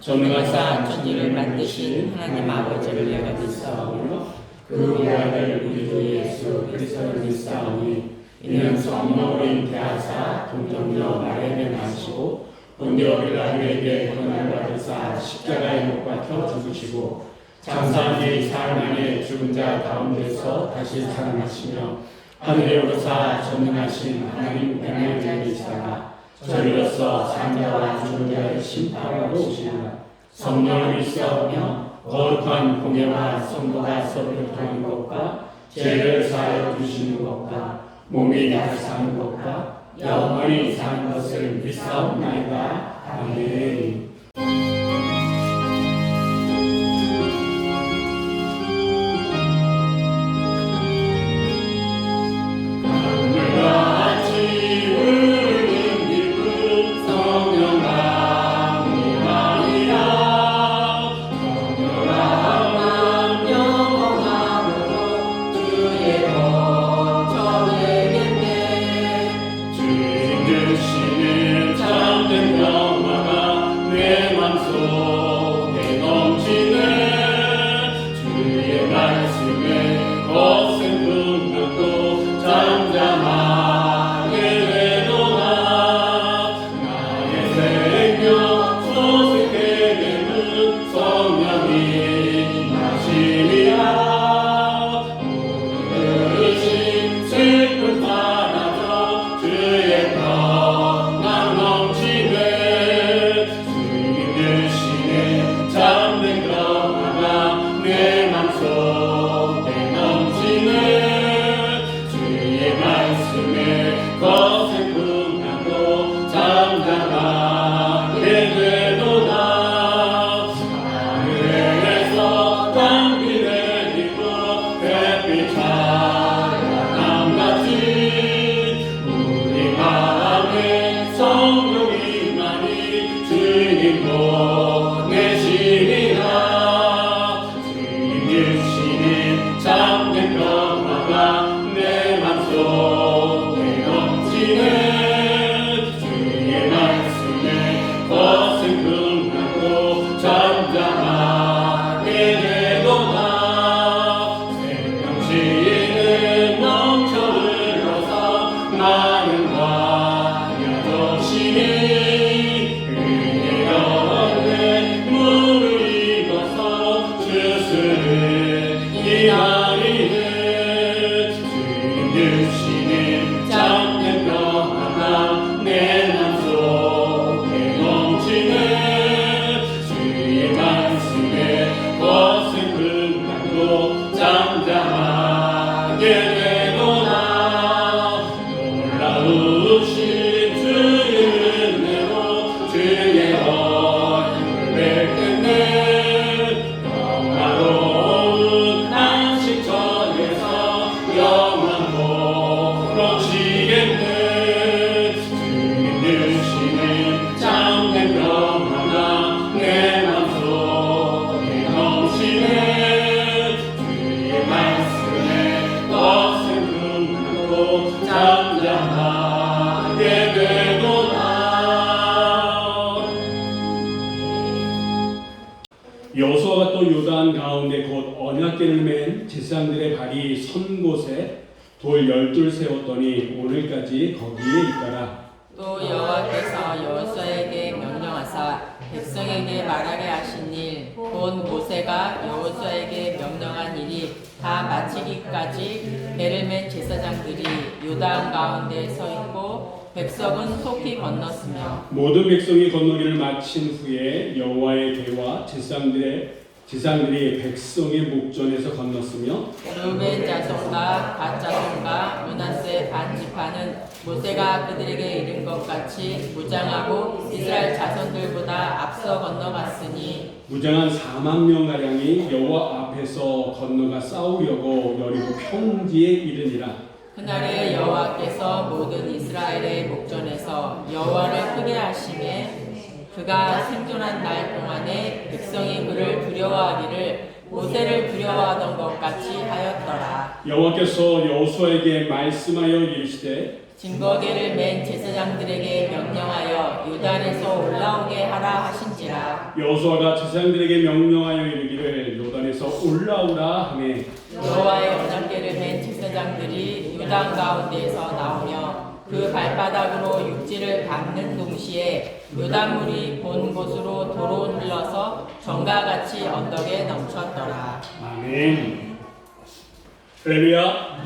전능하사 천지를 만드신 하나님 아버지를 내가 믿사오며 그 외아들 우리 주 예수 그리스도를 믿사오니 이는 성령으로 잉태하사 동정녀 마리아에게 나시고 본디오 빌라도에게 고난을 받으사 십자가에 못 박혀 죽으시고 장사한 뒤 사흘 만에 죽은 자 가운데서 다시 살아나시며 하늘에 오르사 전능하신 하나님 우편에 계시다가 저리로서 산자와 죽은 자를 심판하러 오시리라. 성령을 믿사오며 거룩한 공예와 성도가 서로를 통하는 것과 죄를 사하여 주시는 것과 몸이 다시 사는 것과 영원히 사는 것을 믿사옵나이다. 아멘. 여호수아가 또 요단 가운데 곧 언약궤를 맨 제사장들의 발이 선 곳에 돌 12을 세웠더니 오늘까지 거기에 있더라. 또 여호와께서 여호수아에게 명령하사 백성에게 말하게 하신 일 곧 모세가 여호수아에게 명령한 일이 다 마치기까지 배를 맨 제사장들이 요단 가운데 서 있고 백성은 속히 건넜으며 모든 백성이 건너기를 마친 후에 여호와의 대와 제사장들이 백성의 목전에서 건넜으며 르벤 자손과 갓 자손과 므낫세 반 지파는 모세가 그들에게 이른 것 같이 무장하고 이스라엘 자손들보다 앞서 건너갔으니 무장한 4만 명 가량이 여호와 앞에서 건너가 싸우려고 여리고 평지에 이르니라. 그날에 여호와께서 모든 이스라엘의 목전에서 여호와를 크게 하심에 그가 생존한 날 동안에 백성이 그를 두려워하기를 모세를 두려워하던 것 같이 하였더라. 여호와께서 여호수아에게 말씀하여 이르시되 증거계를 맨 제사장들에게 명령하여 요단에서 올라오게 하라 하신지라. 여호수아가 제사장들에게 명령하여 이르기를 요단에서 올라오라 하매 여호와의 언약궤를 맨 제사장들이 요단 가운데에서 나오며 그 발바닥으로 육지를 밟는 동시에 요단물이 본 곳으로 도로 흘러서 전과 같이 언덕에 넘쳤더라. 아멘. 할렐루야.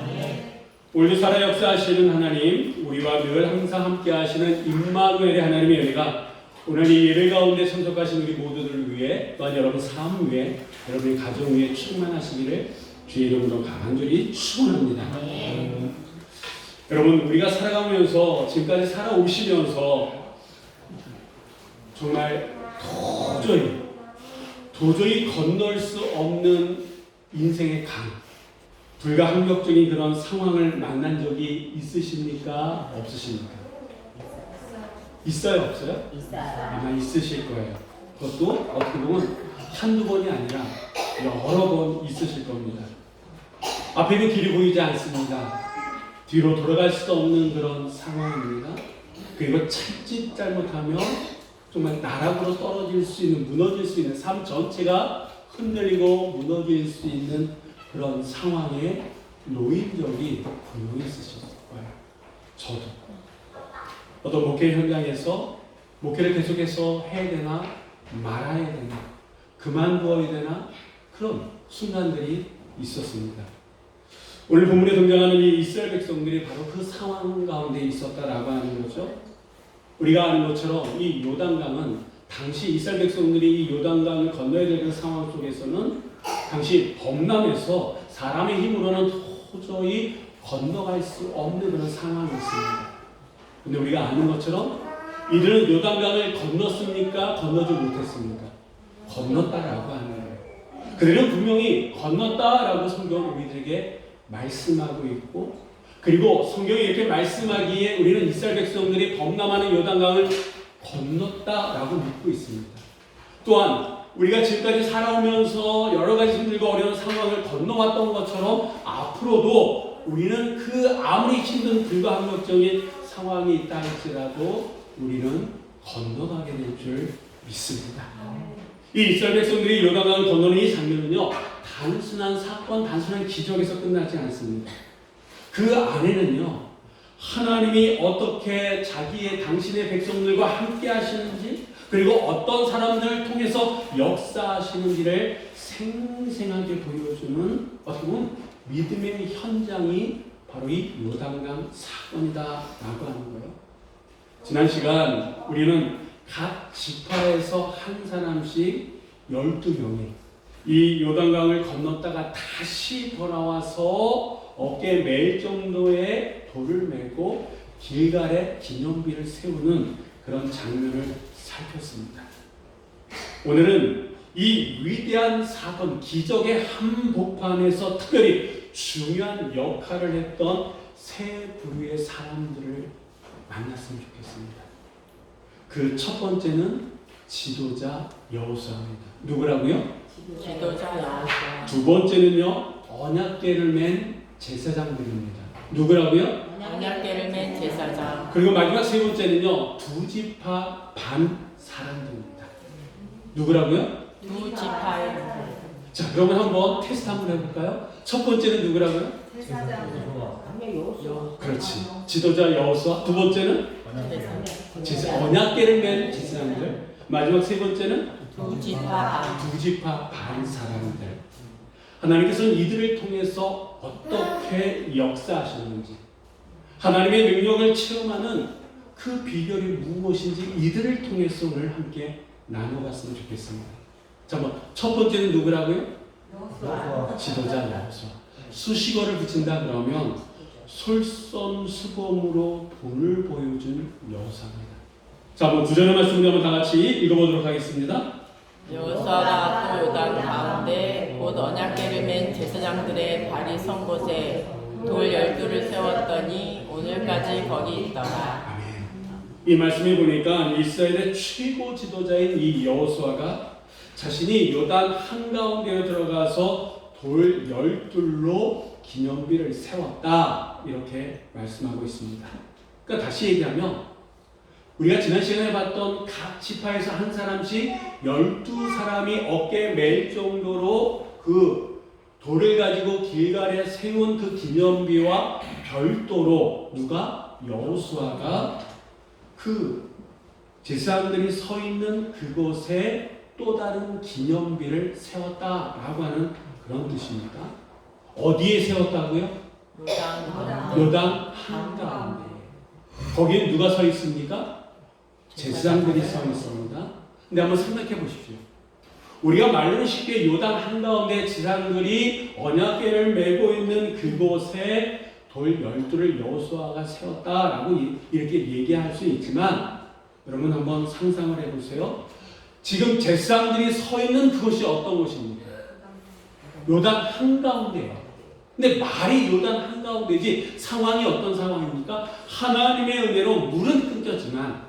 우리 살아 역사하시는 하나님, 우리와 늘 항상 함께 하시는 임마누엘의 하나님의 은혜가 오늘 이 예배 가운데 참석하신 우리 모두들을 위해 또한 여러분 삶 위에 여러분의 가정 위에 충만하시기를 주의 이름으로 간절히 축원합니다. 여러분, 우리가 살아가면서 지금까지 살아오시면서 정말 도저히 건널 수 없는 인생의 강, 불가항력적인 그런 상황을 만난 적이 있으십니까? 없으십니까? 있어요? 없어요? 있어요. 아마 있으실 거예요. 그것도 어떻게 보면 한두 번이 아니라 여러 번 있으실 겁니다. 앞에는 길이 보이지 않습니다. 뒤로 돌아갈 수 없는 그런 상황입니다. 그리고 참짓 잘못하면 정말 나락으로 떨어질 수 있는, 무너질 수 있는, 삶 전체가 흔들리고 무너질 수 있는 그런 상황에 놓인 적이 분명히 있으실 거예요. 저도 어떤 목회 현장에서 목회를 계속해서 해야 되나 말아야 되나 그만두어야 되나 그런 순간들이 있었습니다. 오늘 본문에 등장하는 이 이스라엘 백성들이 바로 그 상황 가운데 있었다라고 하는 거죠. 우리가 아는 것처럼 이 요단강은 당시 이스라엘 백성들이 이 요단강을 건너야 될 그 상황 속에서는 당시 범람에서 사람의 힘으로는 도저히 건너갈 수 없는 그런 상황이었습니다. 근데 우리가 아는 것처럼 이들은 요단강을 건넜습니까? 건너지 못했습니까? 건넜다라고 하는 거예요. 그들은 분명히 건넜다라고 성경은 우리들에게 말씀하고 있고, 그리고 성경이 이렇게 말씀하기에 우리는 이스라엘 백성들이 범람하는 요단강을 건넜다라고 믿고 있습니다. 또한 우리가 지금까지 살아오면서 여러 가지 힘들고 어려운 상황을 건너왔던 것처럼 앞으로도 우리는 그 아무리 힘든 불가항력적인 상황이 있다 할지라도 우리는 건너가게 될 줄 믿습니다. 이 이스라엘 백성들이 요단강을 건너는 이 장면은요, 단순한 사건, 단순한 기적에서 끝나지 않습니다. 그 안에는요, 하나님이 어떻게 자기의 당신의 백성들과 함께 하시는지, 그리고 어떤 사람들을 통해서 역사하시는지를 생생하게 보여주는 어떻게 보면 믿음의 현장이 바로 이 요단강 사건이다라고 하는 거예요. 지난 시간 우리는 각 지파에서 한 사람씩 12명이 이 요단강을 건넜다가 다시 돌아와서 어깨에 매일 정도의 돌을 메고 길갈에 기념비를 세우는 그런 장면을 살폈습니다. 오늘은 이 위대한 사건, 기적의 한복판에서 특별히 중요한 역할을 했던 세 부류의 사람들을 만났으면 좋겠습니다. 그 첫 번째는 지도자 여호수아입니다. 누구라고요? 지도자 여호수아. 두 번째는요, 언약궤를 맨 제사장들입니다. 누구라고요? 언약궤를 맨 제사장. 그리고 마지막 세 번째는요, 두 지파 반 사람들입니다. 누구라고요? 두 지파의. 자, 그러면 한번 테스트 한번 해볼까요? 첫 번째는 누구라고요? 그렇지. 지도자 여호수아. 두 번째는 언약궤를 맨 제사장들. 마지막 세 번째는 두 지파 반. 두 지파 반 사람들. 하나님께서는 이들을 통해서 어떻게 역사하시는지, 하나님의 능력을 체험하는 그 비결이 무엇인지 이들을 통해서 오늘 함께 나눠봤으면 좋겠습니다. 자, 첫 번째는 누구라고요? 지도자 여호수아. 수식어를 붙인다 그러면 솔선수범으로 본을 보여준 여호수아입니다. 자, 구절의 말씀을 한번 다 같이 읽어보도록 하겠습니다. 여호수아가 또 요단 가운데 곧 언약궤를 맨 제사장들의 발이 선 곳에 돌 12를 세웠더니 오늘까지 거기 있더라. 아멘. 이 말씀을 보니까 이스라엘의 최고 지도자인 이 여호수아가 자신이 요단 한가운데로 들어가서 돌 12로 기념비를 세웠다, 이렇게 말씀하고 있습니다. 그러니까 다시 얘기하면 우리가 지난 시간에 봤던 각 지파에서 한 사람씩 12사람이 어깨에 맬 정도로 그 돌을 가지고 길갈에 세운 그 기념비와 별도로 누가? 여호수아가 그 제사장들이 서 있는 그곳에 또 다른 기념비를 세웠다라고 하는 그런 뜻입니다. 어디에 세웠다고요? 요단 한가운데. 거기에 누가 서 있습니까? 제사장들이 서 있습니다. 근데 한번 생각해 보십시오. 우리가 말로는 쉽게 요단 한가운데 제사장들이 언약궤를 메고 있는 그곳에 돌 12를 여호수아가 세웠다라고 이렇게 얘기할 수 있지만 여러분 한번 상상을 해보세요. 지금 제사장들이 서 있는 그곳이 어떤 곳입니까? 요단 한가운데예요. 근데 말이 요단 한가운데지 상황이 어떤 상황입니까? 하나님의 은혜로 물은 끊겼지만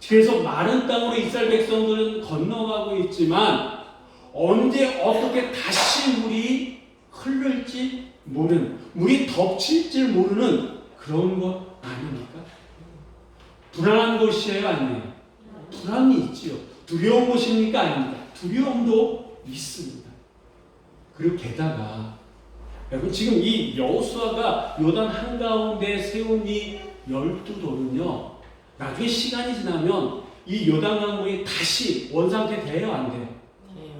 그래서 마른 땅으로 이스라엘 백성들은 건너가고 있지만 언제 어떻게 다시 물이 흐를지 모르는, 물이 덮칠지 모르는 그런 것 아닙니까? 불안한 곳이에요, 아니에요? 불안이 있지요. 두려운 곳입니까, 아닙니까? 두려움도 있습니다. 그리고 게다가 여러분 지금 이 여호수아가 요단 한가운데 세운 이 12돌은요 나중에 시간이 지나면 이 요단강물이 다시 원상태 돼요, 안 돼요?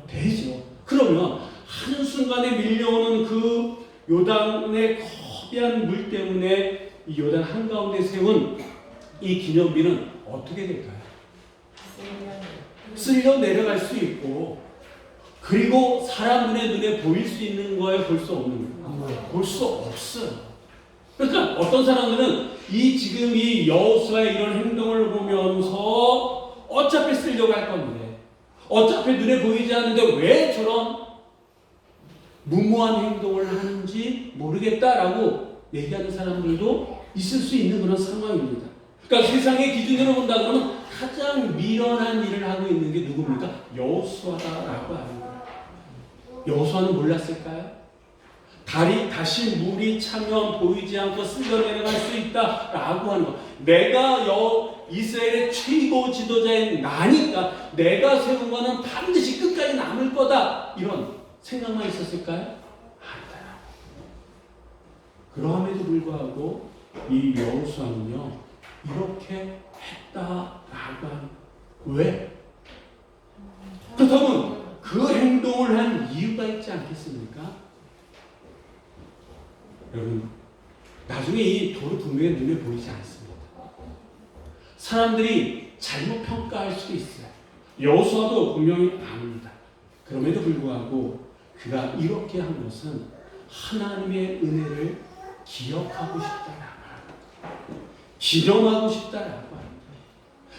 되죠. 그러면 한순간에 밀려오는 그 요단의 거대한 물 때문에 이 요단 한가운데 세운 이 기념비는 어떻게 될까요? 쓸려 내려갈 수 있고 그리고 사람들의 눈에 보일 수 있는 거에 볼 수 없는 거예요. 볼 수 없어요. 그러니까 어떤 사람들은 지금 이 여호수아의 이런 행동을 보면서 어차피 쓰려고 할 건데 어차피 눈에 보이지 않는데 왜 저런 무모한 행동을 하는지 모르겠다라고 얘기하는 사람들도 있을 수 있는 그런 상황입니다. 그러니까 세상의 기준으로 본다 그러면 가장 미련한 일을 하고 있는 게 누굽니까? 여호수아다라고 하는 거예요. 여호수아는 몰랐을까요? 다시 물이 차면 보이지 않고 쓸려 내려갈 수 있다라고 하는 거. 내가 이스라엘의 최고 지도자인 나니까 내가 세운 거는 반드시 끝까지 남을 거다. 이런 생각만 있었을까요? 아니다. 그러함에도 불구하고 이 여호수아는요 이렇게 했다라고 하는. 왜? 그렇다면 그 행동을 한 이유가 있지 않겠습니까? 여러분 나중에 이 돌은 분명히 눈에 보이지 않습니다. 사람들이 잘못 평가할 수도 있어요. 여호수아도 분명히 압니다. 그럼에도 불구하고 그가 이렇게 한 것은 하나님의 은혜를 기억하고 싶다라고 기념하고 싶다라고 합니다.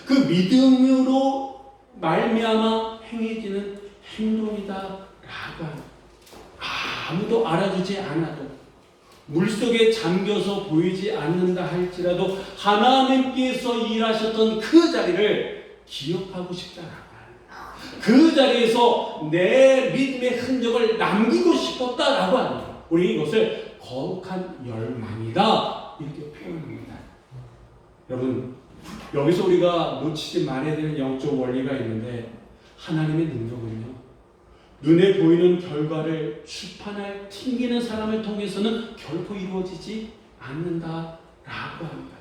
그 믿음으로 말미암아 행해지는 행동이다라고 합니다. 아무도 알아주지 않아도 물속에 잠겨서 보이지 않는다 할지라도 하나님께서 일하셨던 그 자리를 기억하고 싶다라고 합니다. 그 자리에서 내 믿음의 흔적을 남기고 싶었다라고 합니다. 우리 이것을 거룩한 열망이다 이렇게 표현합니다. 여러분 여기서 우리가 놓치지 말아야 되는 영적 원리가 있는데 하나님의 능력은요 눈에 보이는 결과를 추판할 튕기는 사람을 통해서는 결코 이루어지지 않는다라고 합니다.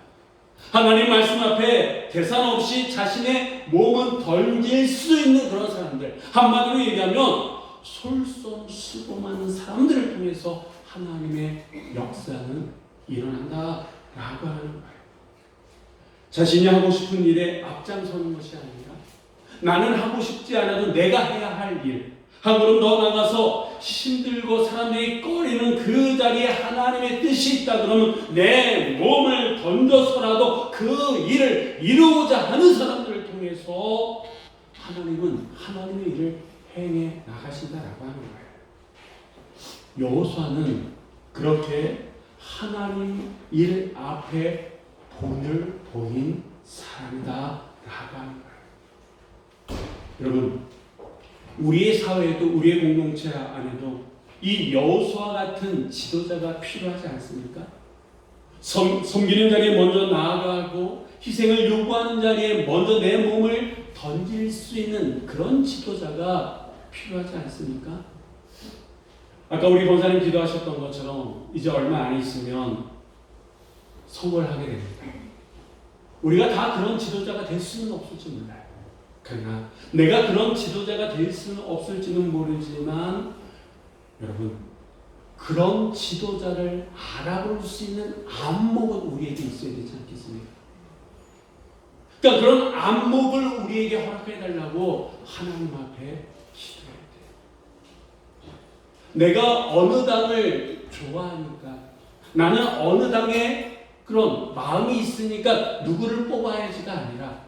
하나님 말씀 앞에 계산 없이 자신의 몸은 던질 수 있는 그런 사람들, 한마디로 얘기하면 솔선수범하는 사람들을 통해서 하나님의 역사는 일어난다라고 하는 거예요. 자신이 하고 싶은 일에 앞장서는 것이 아니라 나는 하고 싶지 않아도 내가 해야 할 일, 한 걸음 더 나가서 힘들고 사람들이 꺼리는 그 자리에 하나님의 뜻이 있다 그러면 내 몸을 던져서라도 그 일을 이루고자 하는 사람들을 통해서 하나님은 하나님의 일을 행해 나가신다라고 하는 거예요. 여호수아는 그렇게 하나님 일 앞에 본을 보인 사람이다라고 하는 거예요. 여러분 우리의 사회에도 우리의 공동체 안에도 이 여호수아 같은 지도자가 필요하지 않습니까? 섬기는 자리에 먼저 나아가고 희생을 요구하는 자리에 먼저 내 몸을 던질 수 있는 그런 지도자가 필요하지 않습니까? 아까 우리 권사님 기도하셨던 것처럼 이제 얼마 안 있으면 선거를 하게 됩니다. 우리가 다 그런 지도자가 될 수는 없을지 몰라요. 그러나 내가 그런 지도자가 될 수는 없을지는 모르지만 여러분, 그런 지도자를 알아볼 수 있는 안목은 우리에게 있어야 되지 않겠습니까? 그러니까 그런 안목을 우리에게 허락해 달라고 하나님 앞에 기도해야 돼요. 내가 어느 당을 좋아하니까, 나는 어느 당에 그런 마음이 있으니까 누구를 뽑아야지가 아니라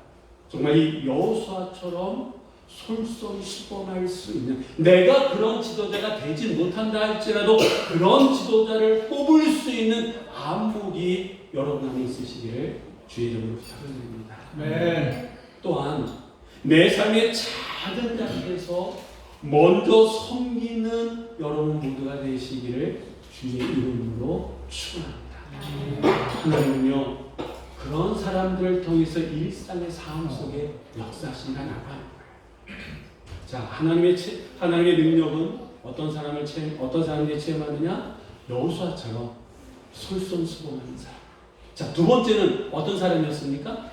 정말 이 여호수아처럼 솔선수범할 수 있는, 내가 그런 지도자가 되지 못한다 할지라도 그런 지도자를 뽑을 수 있는 안목이 여러분 안에 있으시기를 주의 이름으로 부탁드립니다. 네. 또한 내 삶의 작은 자리에서 먼저 섬기는 여러분 모두가 되시기를 주의 이름으로 축원합니다. 하나님은요, 그런 사람들을 통해서 일상의 삶 속에 역사하신다 나가는 거예요. 자, 하나님의 능력은 어떤 사람들이 체험하느냐? 여호수아처럼 솔선수범하는 사람. 자, 두 번째는 어떤 사람이었습니까?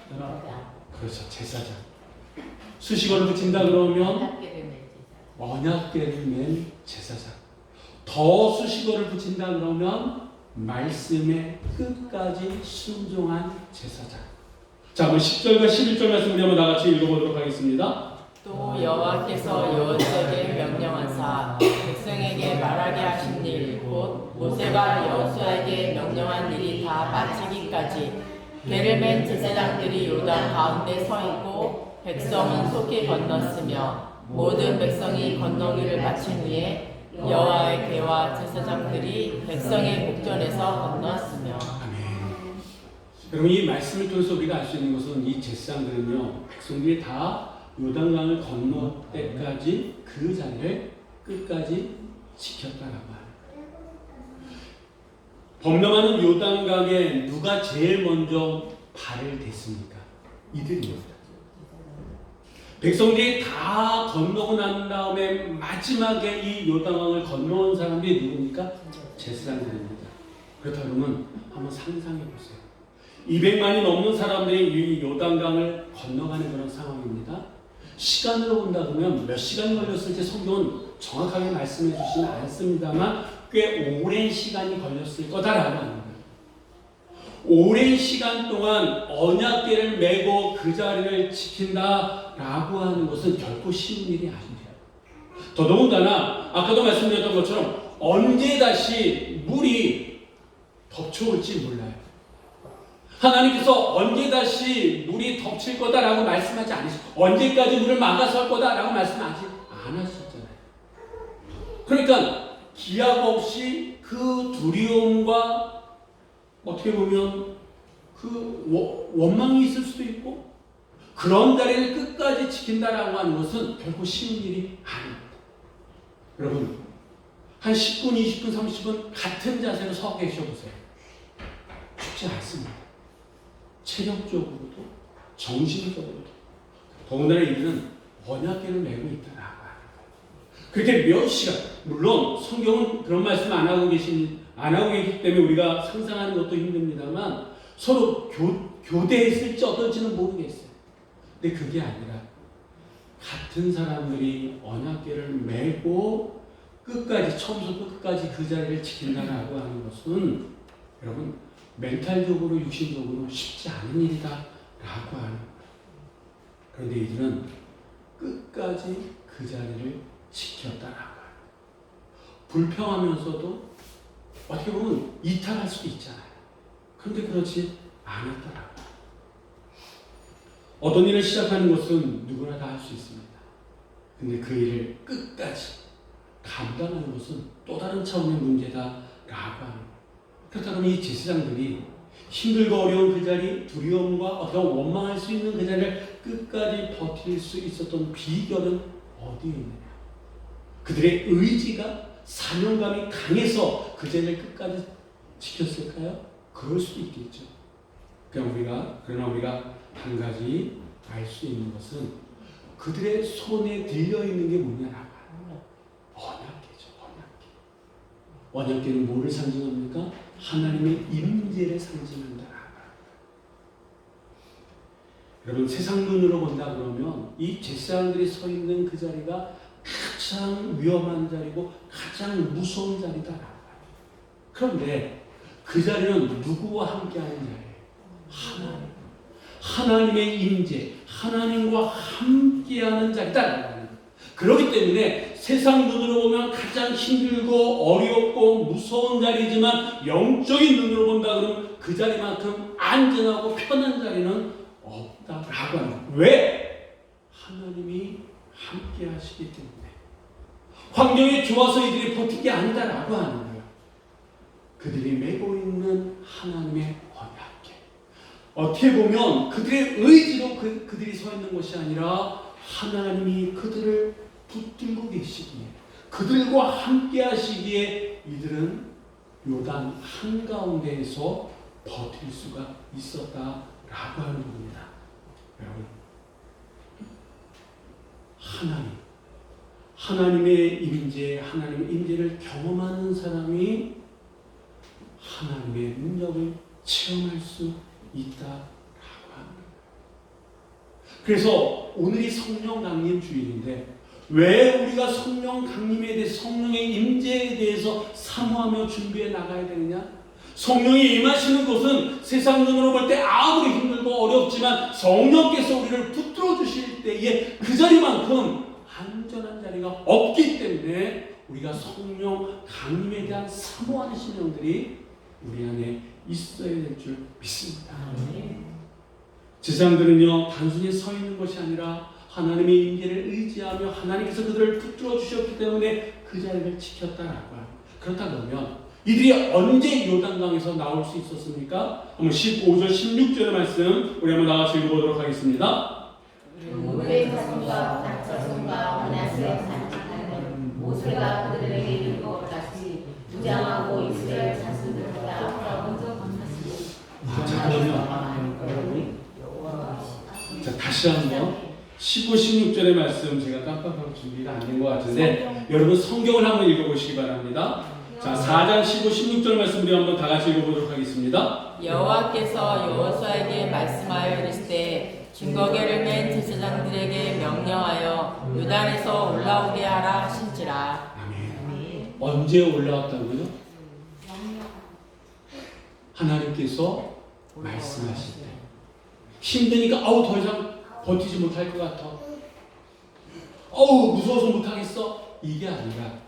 그렇죠, 제사장. 수식어를 붙인다 그러면 언약궤를 맨 제사장. 더 수식어를 붙인다 그러면 말씀에 끝까지 순종한 제사장. 자, 그럼 10절과 11절 말씀 우리 한번 나같이 읽어보도록 하겠습니다. 또 여호와께서 여호수아에게 명령하사 백성에게 말하게 하신 일 곧 모세가 여호수아에게 명령한 일이 다 마치기까지 궤를 맨 제사장들이 요단 가운데 서 있고 백성은 속히 건넜으며 모든 백성이 건너기를 마친 후에 여호와의 궤와 제사장들이 백성의 목전에서 건넜으며. 아멘. 여러분, 이 말씀을 통해서 우리가 알 수 있는 것은 이 제사장들은요, 백성들이 다 요단강을 건널 때까지 그 자리를 끝까지 지켰다라고 하는 거예요. 범람하는 요단강에 누가 제일 먼저 발을 댔습니까? 이들입니다. 백성들이 다 건너고 난 다음에 마지막에 이 요단강을 건너온 사람들이 누굽니까? 제사장들입니다. 그렇다면 한번 상상해 보세요. 200만이 넘는 사람들이 이 요단강을 건너가는 그런 상황입니다. 시간으로 본다 그러면 몇 시간 걸렸을지 성경은 정확하게 말씀해 주시진 않습니다만 꽤 오랜 시간이 걸렸을 거다라고 합니다. 오랜 시간 동안 언약궤를 메고 그 자리를 지킨다라고 하는 것은 결코 쉬운 일이 아닙니다. 더더군다나 아까도 말씀드렸던 것처럼 언제 다시 물이 덮쳐올지 몰라요. 하나님께서 언제 다시 물이 덮칠 거다라고 말씀하지 않으시고 언제까지 물을 막아설 거다라고 말씀하지 않으셨잖아요. 그러니까 기약 없이 그 두려움과 어떻게 보면 그 원망이 있을 수도 있고 그런 자리를 끝까지 지킨다라고 하는 것은 결코 쉬운 일이 아닙니다. 여러분, 한 10분, 20분, 30분 같은 자세로 서 계셔보세요. 쉽지 않습니다. 체력적으로도 정신적으로도. 더군다나 이들은 언약궤를 메고 있다라고 하는 거예요. 그렇게 몇 시간, 물론 성경은 그런 말씀 안 하고 계시기 때문에 우리가 상상하는 것도 힘듭니다만 서로 교대했을지 어떨지는 모르겠어요. 근데 그게 아니라 같은 사람들이 언약궤를 메고 끝까지, 처음부터 끝까지 그 자리를 지킨다라고 하는 것은 여러분 멘탈적으로 육신적으로 쉽지 않은 일이다라고 하는 거예요. 그런데 이들은 끝까지 그 자리를 지켰다라고 해요. 불평하면서도 어떻게 보면 이탈할 수도 있잖아요. 그런데 그렇지 않았더라고요. 어떤 일을 시작하는 것은 누구나 다 할 수 있습니다. 근데 그 일을 끝까지 감당하는 것은 또 다른 차원의 문제다라고 하는 거예요. 그렇다면 이 제사장들이 힘들고 어려운 그 자리, 두려움과 어떤 원망할 수 있는 그 자리를 끝까지 버틸 수 있었던 비결은 어디에 있느냐? 그들의 의지가, 사명감이 강해서 그 자리를 끝까지 지켰을까요? 그럴 수도 있겠죠. 그러나 우리가 한 가지 알 수 있는 것은 그들의 손에 들려 있는 게 뭐냐라고 하는 언약궤죠. 언약궤. 언약궤는 뭐를 상징합니까? 하나님의 임재를 상징한다. 여러분, 세상 눈으로 본다 그러면 이 제사장들이 서 있는 그 자리가 가장 위험한 자리고 가장 무서운 자리다. 그런데 그 자리는 누구와 함께하는 자리예요? 하나님의 임재, 하나님과 함께하는 자리다. 그렇기 때문에 세상 눈으로 보면 가장 힘들고 어렵고 무서운 자리지만 영적인 눈으로 본다 그러면 그 자리만큼 안전하고 편한 자리는 없다라고 합니다. 왜? 하나님이 함께 하시기 때문에. 환경이 좋아서 이들이 버틴 게 아니다라고 하는 거예요. 그들이 메고 있는 하나님의 언약궤. 어떻게 보면 그들의 의지로 그들이 서 있는 것이 아니라 하나님이 그들을 붙들고 계시기에, 그들과 함께 하시기에 이들은 요단 한가운데에서 버틸 수가 있었다라고 하는 겁니다. 여러분, 하나님의 임재를 경험하는 사람이 하나님의 능력을 체험할 수 있다라고 합니다. 그래서 오늘이 성령 강림 주일인데 왜 우리가 성령 강림에 대해서, 성령의 임재에 대해서 사모하며 준비해 나가야 되느냐? 성령이 임하시는 것은 세상 눈으로 볼 때 아무리 힘들고 어렵지만 성령께서 우리를 붙들어 주실 때에 그 자리만큼 안전한 자리가 없기 때문에 우리가 성령 강림에 대한 사모하는 신령들이 우리 안에 있어야 될 줄 믿습니다. 제사장들은요, 단순히 서 있는 것이 아니라 하나님의 임재를 의지하며 하나님께서 그들을 붙들어 주셨기 때문에 그 자리를 지켰다라고 합니다. 그렇다 그러면 이들이 언제 요단강에서 나올 수 있었습니까? 한번 15절, 16절의 말씀 우리 한번 나와서 읽어보도록 하겠습니다. 모세의 자손과 각 자손과 므낫세의 자손은 모세가 그들에게 이른 것 같이 무장하고 이스라엘 자손들보다 먼저 자, 다시 한번 15, 16절의 말씀 제가 깜빡하고 준비가 안 된 것 같은데 여러분 성경을 한번 읽어보시기 바랍니다. 자, 4장 15, 16절 말씀 우리 한번 다 같이 읽어보도록 하겠습니다. 여호와께서 여호수아에게 말씀하여 이르시되 증거궤를 맨 제사장들에게 명령하여 요단에서 올라오게 하라 하신지라. 아멘. 언제 올라왔다고요? 하나님께서 말씀하실 때. 힘드니까 더 이상 버티지 못할 것 같아. 무서워서 못하겠어. 이게 아니라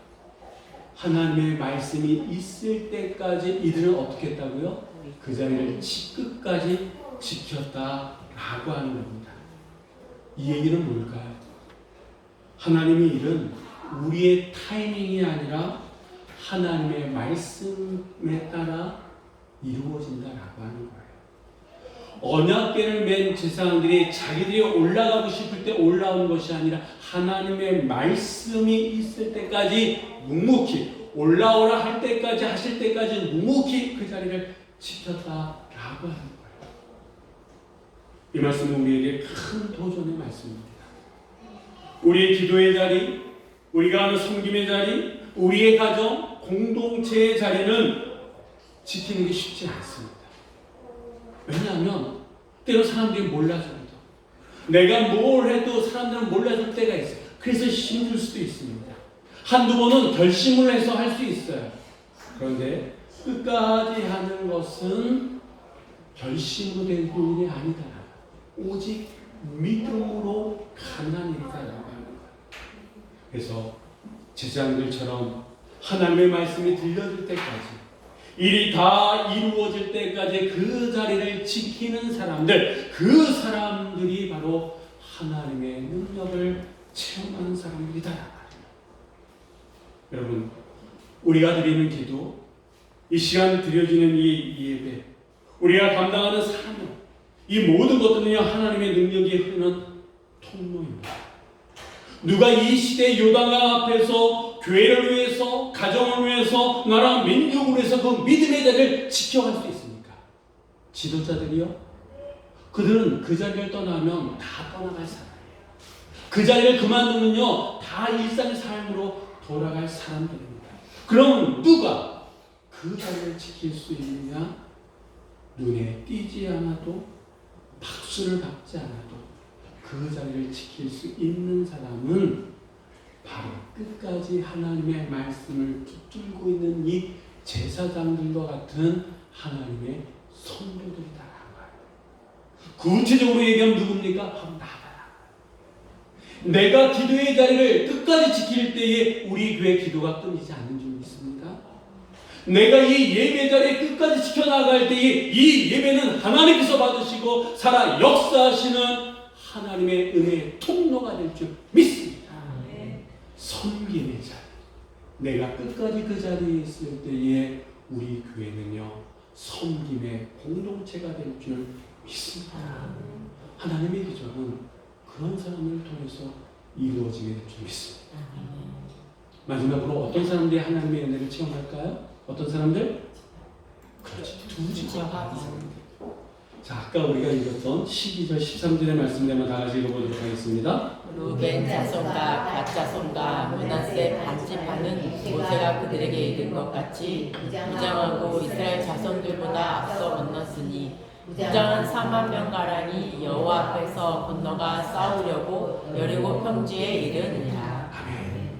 하나님의 말씀이 있을 때까지 이들은 어떻게 했다고요? 그 자리를 끝까지 지켰다라고 하는 겁니다. 이 얘기는 뭘까요? 하나님의 일은 우리의 타이밍이 아니라 하나님의 말씀에 따라 이루어진다라고 하는 거예요. 언약궤를 맨 제사장들이 자기들이 올라가고 싶을 때 올라온 것이 아니라 하나님의 말씀이 있을 때까지 묵묵히 올라오라 할 때까지 하실 때까지 묵묵히 그 자리를 지켰다라고 하는 거예요. 이 말씀은 우리에게 큰 도전의 말씀입니다. 우리의 기도의 자리, 우리가 하는 섬김의 자리, 우리의 가정, 공동체의 자리는 지키는 게 쉽지 않습니다. 왜냐하면 때로 사람들이 몰라줍니다. 내가 뭘 해도 사람들은 몰라줄 때가 있어요. 그래서 힘들 수도 있습니다. 한두 번은 결심을 해서 할 수 있어요. 그런데 끝까지 하는 것은 결심으로 된 일이 아니다. 오직 믿음으로 가능한 일이다라고 하는 거예요. 그래서 제사장들처럼 하나님의 말씀이 들려질 때까지, 일이 다 이루어질 때까지 그 자리를 지키는 사람들, 그 사람들이 바로 하나님의 능력을 체험하는 사람들이다. 여러분, 우리가 드리는 기도, 이 시간 드려지는 이 예배, 우리가 감당하는 사명, 이 모든 것들은요 하나님의 능력이 흐르는 통로입니다. 누가 이 시대 요단강 앞에서 교회를 위해서, 가정을 위해서, 나라 민족을 위해서 그 믿음의 자리를 지켜갈 수 있습니까? 지도자들이요? 그들은 그 자리를 떠나면 다 떠나갈 사람이에요. 그 자리를 그만두면요, 다 일상의 삶으로 돌아갈 사람들입니다. 그럼 누가 그 자리를 지킬 수 있느냐? 눈에 띄지 않아도, 박수를 받지 않아도 그 자리를 지킬 수 있는 사람은 바로 끝까지 하나님의 말씀을 붙들고 있는 이 제사장들과 같은 하나님의 성도들이다라는 거예요. 구체적으로 얘기하면 누굽니까? 바로 나다. 내가 기도의 자리를 끝까지 지킬 때에 우리 교회 기도가 끊이지 않는 줄 믿습니다. 내가 이 예배 자리에 끝까지 지켜나갈 때에 이 예배는 하나님께서 받으시고 살아 역사하시는 하나님의 은혜의 통로가 될 줄 믿습니다. 섬김의 자리. 내가 끝까지 그 자리에 있을 때에 우리 교회는요, 섬김의 공동체가 될 줄 믿습니다. 하나님의 기적은 그런 사람을 통해서 이루어지게 될 줄 믿습니다. 마지막으로 어떤 사람들이 하나님의 은혜를 체험할까요? 어떤 사람들? 그렇지, 두 집과 반 사람들. 자, 아까 우리가 읽었던 12절, 13절의 말씀대로 다 같이 읽어보도록 하겠습니다. 루벤 자손과 갓 자손과 므낫세 반지파는 모세가 그들에게 이른 것 같이 무장하고 이스라엘 자손들보다 앞서 건넜으니 무장한 4만 명가량이 여호와 앞에서 건너가 싸우려고 여리고 평지에 이르니라. 아멘.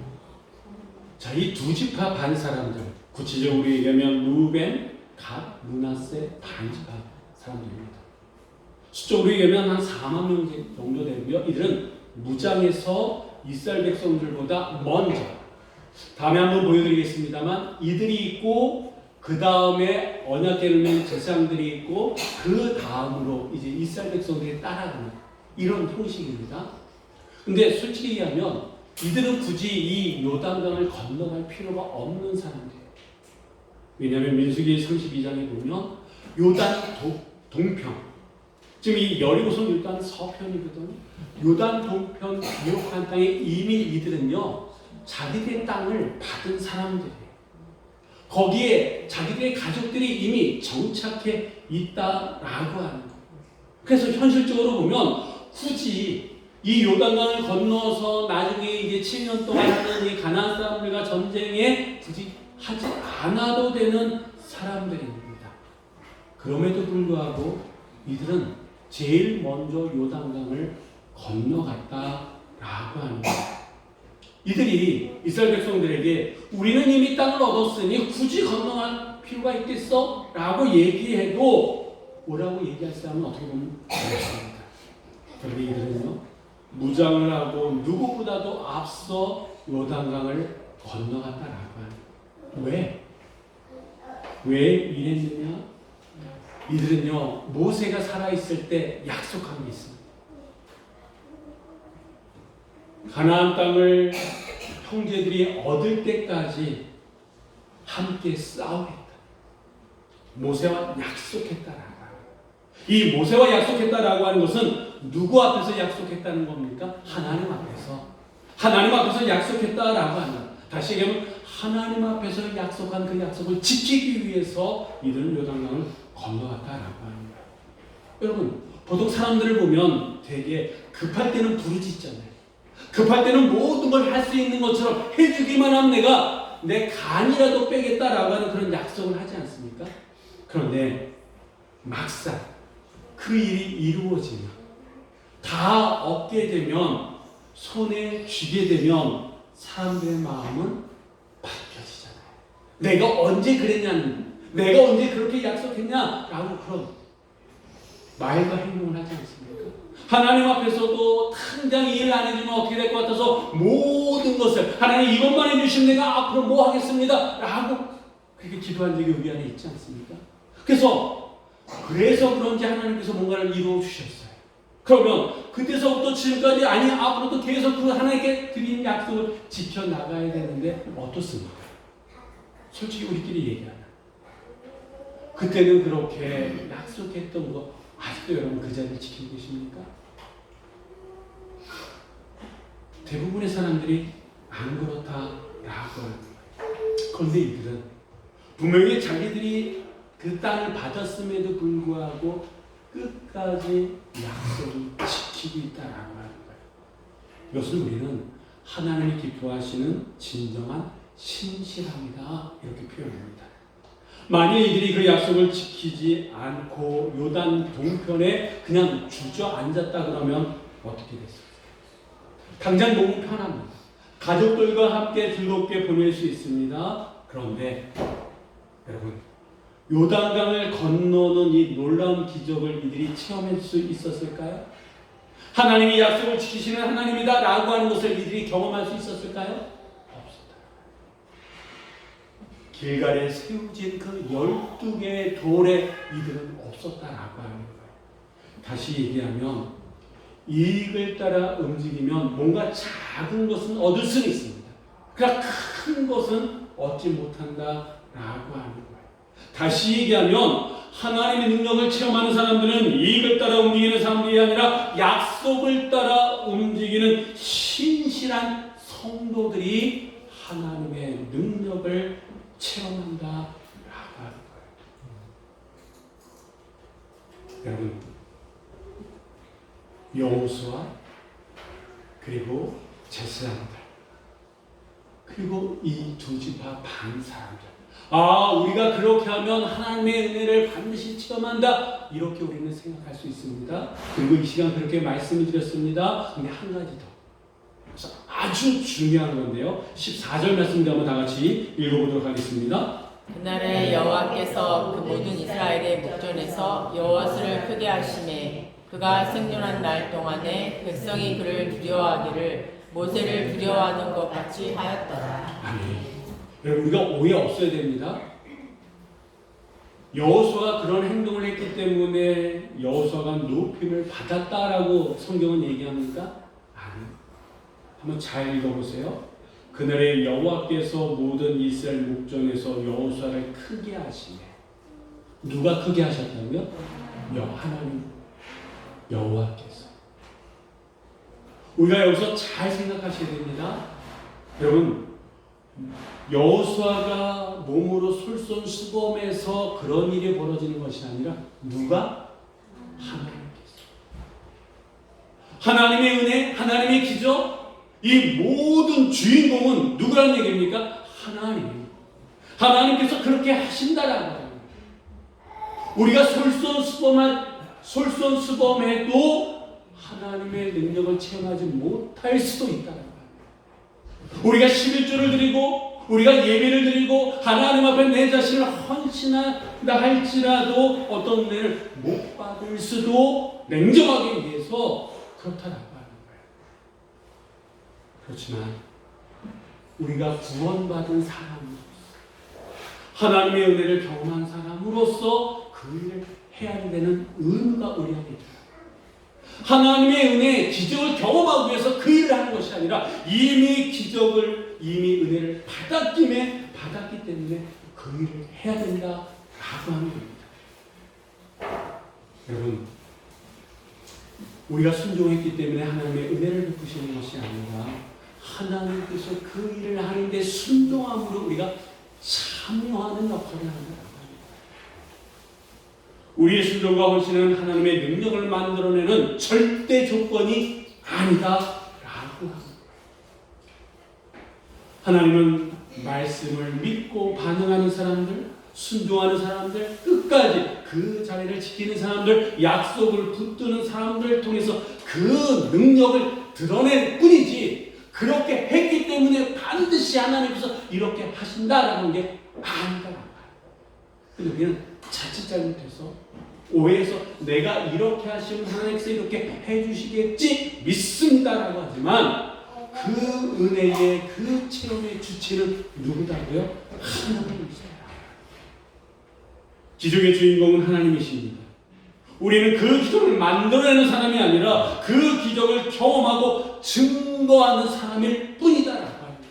자, 이 두 지파 반 사람들, 구체적으로 얘기하면 루벤, 갓, 므낫세 반지파 사람들입니다. 수적으로 얘기하면 한 4만 명 정도 되고요. 이들은 무장해서 이스라엘 백성들보다 먼저, 다음에 한번 보여드리겠습니다만, 이들이 있고 그 다음에 언약궤를 맨 제사장들이 있고 그 다음으로 이제 이스라엘 백성들이 따라가는 이런 형식입니다. 근데 솔직히 얘기하면 이들은 굳이 이 요단강을 건너갈 필요가 없는 사람들이에요. 왜냐하면 민수기 32장에 보면 요단 동편, 지금 이 여리고성 요단 서편이거든요. 요단 동편 기록한 땅에 이미 이들은요, 자기들의 땅을 받은 사람들이에요. 거기에 자기들의 가족들이 이미 정착해 있다라고 하는 거예요. 그래서 현실적으로 보면 굳이 이 요단강을 건너서 나중에 이제 7년 동안 하는 이 가나안 사람들과 전쟁에 굳이 하지 않아도 되는 사람들입니다. 그럼에도 불구하고 이들은 제일 먼저 요단강을 건너갔다라고 하는 거예요. 이들이 이스라엘 백성들에게 우리는 이미 땅을 얻었으니 굳이 건너갈 필요가 있겠어? 라고 얘기해도 뭐라고 얘기할 사람은 어떻게 보면 없습니다. 그런데 이들은요, 무장을 하고 누구보다도 앞서 요단강을 건너갔다라고 하는 거예요. 왜 이랬느냐? 이들은요, 모세가 살아있을 때 약속한 게 있습니다. 가나안 땅을 형제들이 얻을 때까지 함께 싸우겠다. 모세와 약속했다라고 하는 거예요. 이 모세와 약속했다라고 하는 것은 누구 앞에서 약속했다는 겁니까? 하나님 앞에서. 하나님 앞에서 약속했다라고 한다. 다시 얘기하면 하나님 앞에서 약속한 그 약속을 지키기 위해서 이들은 요단강을 건너갔다라고 하는 거예요. 여러분, 보통 사람들을 보면 되게 급할 때는 부르짖잖아요. 급할 때는 모든 걸 할 수 있는 것처럼 해주기만 하면 내가 내 간이라도 빼겠다라고 하는 그런 약속을 하지 않습니까? 그런데 막상 그 일이 이루어지면, 다 얻게 되면, 손에 쥐게 되면 사람들의 마음은 바뀌어지잖아요. 내가 언제 그랬냐는, 내가 언제 그렇게 약속했냐라고 그런 말과 행동을 하지 않습니까? 하나님 앞에서도 당장 일 안 해주면 어떻게 될 것 같아서 모든 것을 하나님 이것만 해주시면 내가 앞으로 뭐 하겠습니다 라고 그렇게 기도한 적이 우리 안에 있지 않습니까? 그래서 그런지 하나님께서 뭔가를 이루어 주셨어요. 그러면 그때서부터 지금까지 아니 앞으로도 계속 그 하나님께 드린 약속을 지켜나가야 되는데 어떻습니까? 솔직히 우리끼리 얘기하면 그때는 그렇게 약속했던 거 아직도 여러분 그 자리를 지키고 계십니까? 대부분의 사람들이 안 그렇다라고 합니다. 그런데 이들은 분명히 자기들이 그 땅을 받았음에도 불구하고 끝까지 약속을 지키고 있다라고 하는 거예요. 이것을 우리는 하나님이 기뻐하시는 진정한 신실함이다 이렇게 표현합니다. 만약 이들이 그 약속을 지키지 않고 요단 동편에 그냥 주저앉았다 그러면 어떻게 됐을까요? 당장 너무 편합니다. 가족들과 함께 즐겁게 보낼 수 있습니다. 그런데 여러분, 요단강을 건너는 이 놀라운 기적을 이들이 체험할 수 있었을까요? 하나님이 약속을 지키시는 하나님이다 라고 하는 것을 이들이 경험할 수 있었을까요? 없었다. 길갈에 세워진 그 12개의 돌에 이들은 없었다라고 하는 거예요. 다시 얘기하면 이익을 따라 움직이면 뭔가 작은 것은 얻을 수는 있습니다. 그러나 큰 것은 얻지 못한다라고 하는 거예요. 다시 얘기하면 하나님의 능력을 체험하는 사람들은 이익을 따라 움직이는 사람들이 아니라 약속을 따라 움직이는 신실한 성도들이 하나님의 능력을 체험한다라고 하는 거예요. 여러분, 여호수아 그리고 제사장들 그리고 이 두 지파 반 사람들, 우리가 그렇게 하면 하나님의 은혜를 반드시 체험한다 이렇게 우리는 생각할 수 있습니다. 그리고 이 시간 그렇게 말씀을 드렸습니다. 근데 한 가지 더, 그래서 아주 중요한 건데요, 14절 말씀 한번 다 같이 읽어보도록 하겠습니다. 그날에 여호와께서 그 모든 이스라엘의 목전에서 여호와를 크게 하심에 그가 생존한 날 동안에 백성이 그를 두려워하기를 모세를 두려워하는 것 같이 하였더라. 아멘. 여러분, 우리가 오해 없어야 됩니다. 여호수아가 그런 행동을 했기 때문에 여호수아가 높임을 받았다라고 성경은 얘기합니까? 아니. 한번 잘 읽어보세요. 그날에 여호와께서 모든 이스라엘 목전에서 여호수아를 크게 하시네. 누가 크게 하셨다고요? 하나님, 여호와께서. 우리가 여기서 잘 생각하셔야 됩니다. 여러분, 여호수아가 몸으로 솔선수범해서 그런 일이 벌어지는 것이 아니라 누가? 하나님께서. 하나님의 은혜, 하나님의 기적, 이 모든 주인공은 누구라는 얘기입니까? 하나님. 하나님께서 그렇게 하신다라는 거예요. 우리가 솔선수범해도 하나님의 능력을 체험하지 못할 수도 있다는 거예요. 우리가 11조를 드리고 우리가 예배를 드리고 하나님 앞에 내 자신을 헌신한다 할지라도 어떤 은혜를 못 받을 수도 냉정하게 얘기해서 그렇다라고 하는 거예요. 그렇지만 우리가 구원받은 사람으로서 하나님의 은혜를 경험한 사람으로서 그 일을 해야 되는 의무가 우리에게 있다. 하나님의 은혜, 기적을 경험하기 위해서 그 일을 하는 것이 아니라 이미 은혜를 받았기 때문에 그 일을 해야 된다라고 하는 겁니다. 여러분, 우리가 순종했기 때문에 하나님의 은혜를 베푸시는 것이 아니라 하나님께서 그 일을 하는데 순종함으로 우리가 참여하는 역할을 하는 거예요. 우리의 순종과 헌신은 하나님의 능력을 만들어내는 절대 조건이 아니다라고 합니다. 하나님은 말씀을 믿고 반응하는 사람들, 순종하는 사람들, 끝까지 그 자리를 지키는 사람들, 약속을 붙드는 사람들을 통해서 그 능력을 드러낼 뿐이지, 그렇게 했기 때문에 반드시 하나님께서 이렇게 하신다라는 게 아니다라고 해요. 근데 우리는 자칫 잘못해서 오해해서 내가 이렇게 하시면 하나님께서 이렇게 해주시겠지 믿습니다라고 하지만 그 은혜의 그 체험의 주체는 누구다고요? 하나님이세요. 기적의 주인공은 하나님이십니다. 우리는 그 기적을 만들어내는 사람이 아니라 그 기적을 경험하고 증거하는 사람일 뿐이다라고 합니다.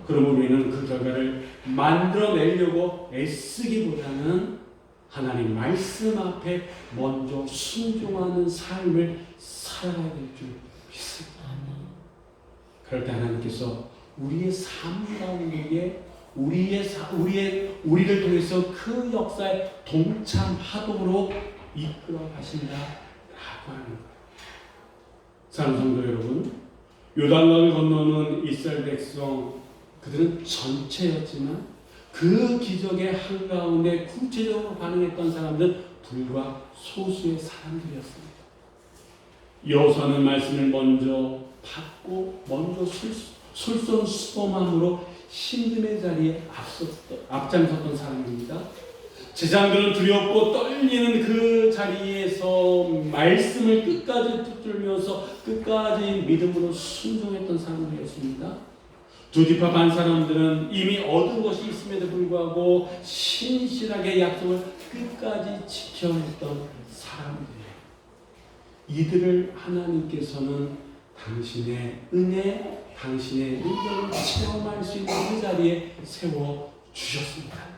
그러므로 우리는 그 결과를 만들어내려고 애쓰기보다는 하나님 말씀 앞에 먼저 순종하는 삶을 살아야 될 줄 믿습니다. 그럴 때 하나님께서 우리의 삶 가운데에 우리를 통해서 그 역사에 동참하도록 이끌어 가신다라고 하는 거예요. 사랑하는 성도 여러분, 요단강을 건너는 이스라엘 백성, 그들은 전체였지만 그 기적의 한가운데 구체적으로 반응했던 사람들은 불과 소수의 사람들이었습니다. 여호수아는 말씀을 먼저 받고 먼저 솔선수범함으로 신금의 자리에 앞장섰던 사람입니다. 제사장들은 두렵고 떨리는 그 자리에서 말씀을 끝까지 붙들면서 끝까지 믿음으로 순종했던 사람들이었습니다. 두 지파 반 사람들은 이미 얻은 것이 있음에도 불구하고 신실하게 약속을 끝까지 지켜냈던 사람들이에요. 이들을 하나님께서는 당신의 은혜, 당신의 능력을 체험할 수 있는 그 자리에 세워주셨습니다.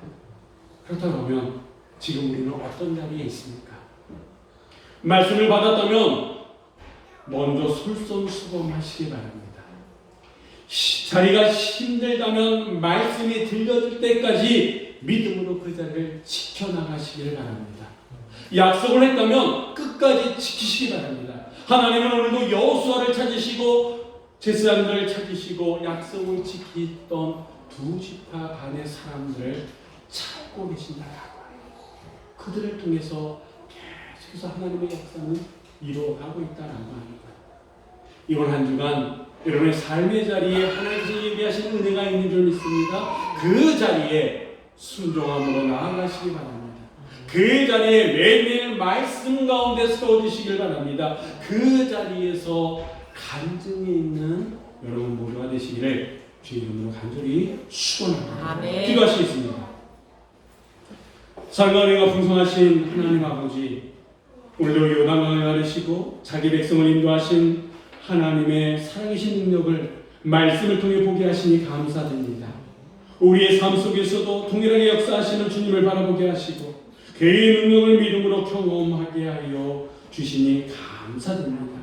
그렇다면 지금 우리는 어떤 자리에 있습니까? 말씀을 받았다면 먼저 솔선수범하시기 바랍니다. 자리가 힘들다면 말씀이 들려줄 때까지 믿음으로 그 자리를 지켜나가시길 바랍니다. 약속을 했다면 끝까지 지키시기 바랍니다. 하나님은 오늘도 여호수아를 찾으시고 제사장들을 찾으시고 약속을 지키던 두 지파 반의 사람들을 찾고 계신다라고 해요. 그들을 통해서 계속해서 하나님의 역사는 이루어가고 있다라고 하는 거예요. 이번 한 주간 여러분의 삶의 자리에 하나님께서 예비하신 은혜가 있는 줄 믿습니다. 그 자리에 순종함으로 나아가시기 바랍니다. 그 자리에 매일매일 말씀 가운데 세워지시길 바랍니다. 그 자리에서 간증이 있는 여러분 모두가 되시기를 주의 이름으로 간절히 축원합니다. 기도하시겠습니다. 삶과 은혜가 풍성하신 하나님 아버지, 오늘도 요단강을 가르시고 자기 백성을 인도하신 하나님의 살아계신 능력을 말씀을 통해 보게 하시니 감사드립니다. 우리의 삶 속에서도 동일하게 역사하시는 주님을 바라보게 하시고 그의 능력을 믿음으로 경험하게 하여 주시니 감사드립니다.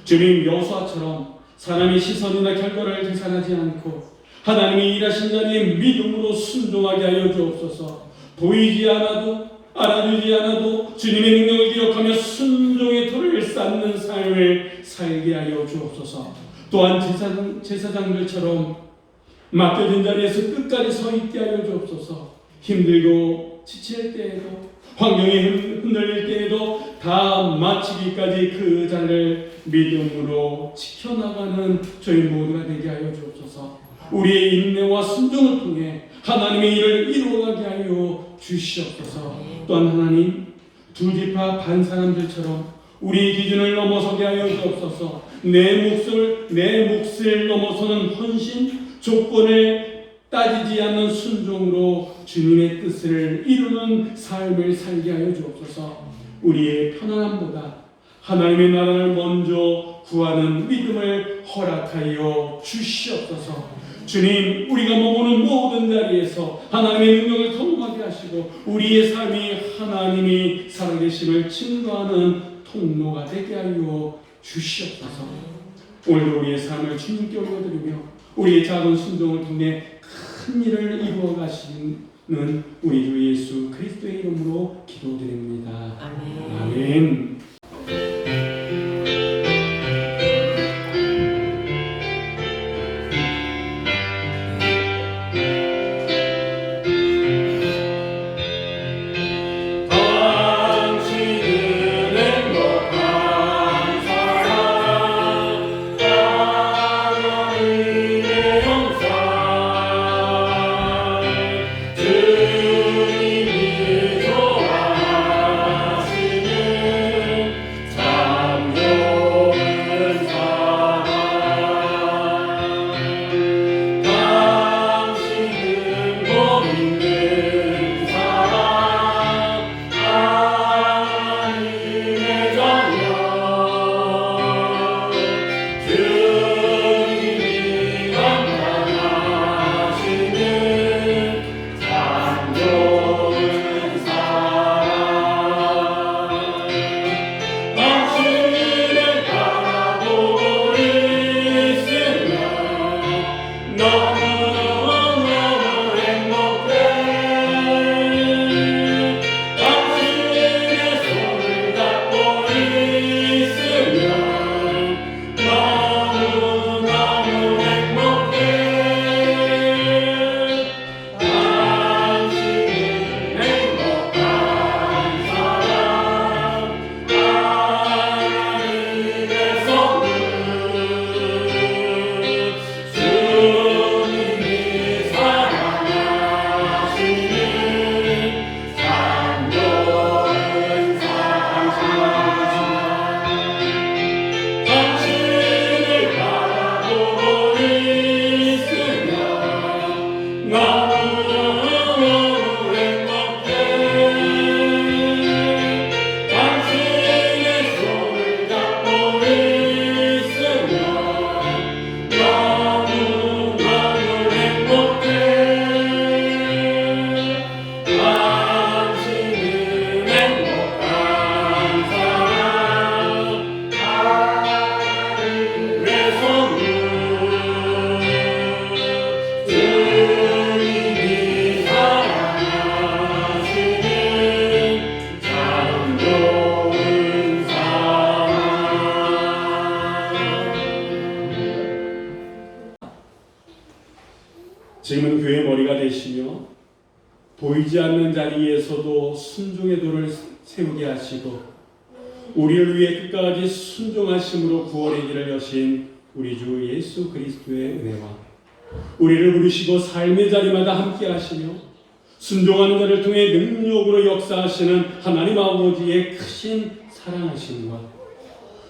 주님, 여호수아처럼 사람의 시선이나 결과를 계산하지 않고 하나님이 일하신 자리에 믿음으로 순종하게 하여 주옵소서. 보이지 않아도 알아주지 않아도 주님의 능력을 기억하며 순종의 돌을 쌓는 삶을 살게 하여 주옵소서. 또한 제사장들처럼 맡겨진 자리에서 끝까지 서 있게 하여 주옵소서. 힘들고 지칠 때에도 환경이 흔들릴 때에도 다 마치기까지 그 자리를 믿음으로 지켜나가는 저희 모두가 되게 하여 주옵소서. 우리의 인내와 순종을 통해 하나님의 일을 이루어가게 하여 주시옵소서. 또한 하나님, 두 지파 반 사람들처럼 우리 기준을 넘어서게 하여 주옵소서. 내 몫을 넘어서는 헌신, 조건을 따지지 않는 순종으로 주님의 뜻을 이루는 삶을 살게 하여 주옵소서. 우리의 편안함보다 하나님의 나라를 먼저 구하는 믿음을 허락하여 주시옵소서. 주님, 우리가 머무는 모든 자리에서 하나님의 능력을 통하게 하시고 우리의 삶이 하나님이 살아계심을 증거하는 통로가 되게 하여 주시옵소서. 오늘도 우리의 삶을 주님께 올려드리며 우리의 작은 순종을 통해 큰 일을 이루어 가시는 우리 주 예수 그리스도의 이름으로 기도드립니다. 아멘. 아멘. 주님이 좋아하시는 보이지 않는 자리에서도 순종의 도를 세우게 하시고 우리를 위해 끝까지 순종하심으로 구원의 길을 여신 우리 주 예수 그리스도의 은혜와 우리를 부르시고 삶의 자리마다 함께 하시며 순종하는 자를 통해 능력으로 역사하시는 하나님 아버지의 크신 사랑하심과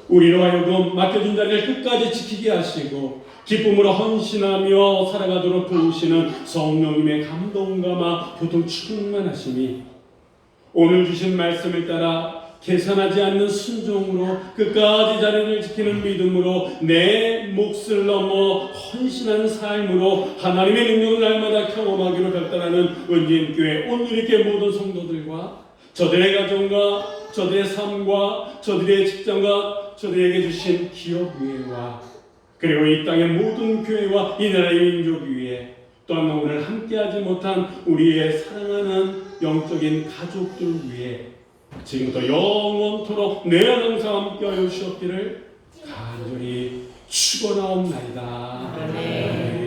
우리로 하여금 맡겨진 자리를 끝까지 지키게 하시고 기쁨으로 헌신하며 살아가도록 도우시는 성령님의 감동과 교통 충만하심이 오늘 주신 말씀을 따라 계산하지 않는 순종으로 끝까지 자리를 지키는 믿음으로 내 몫을 넘어 헌신하는 삶으로 하나님의 능력을 날마다 경험하기로 결단하는 은진교회 온누리교회 모든 성도들과 저들의 가정과 저들의 삶과 저들의 직장과 저들에게 주신 기업 위에와 그리고 이 땅의 모든 교회와 이 나라의 민족 위에 또한 오늘 함께하지 못한 우리의 사랑하는 영적인 가족들 위에 지금부터 영원토록 내가 항상 함께하여 주시옵기를 간절히 축원하옵나이다. 아멘.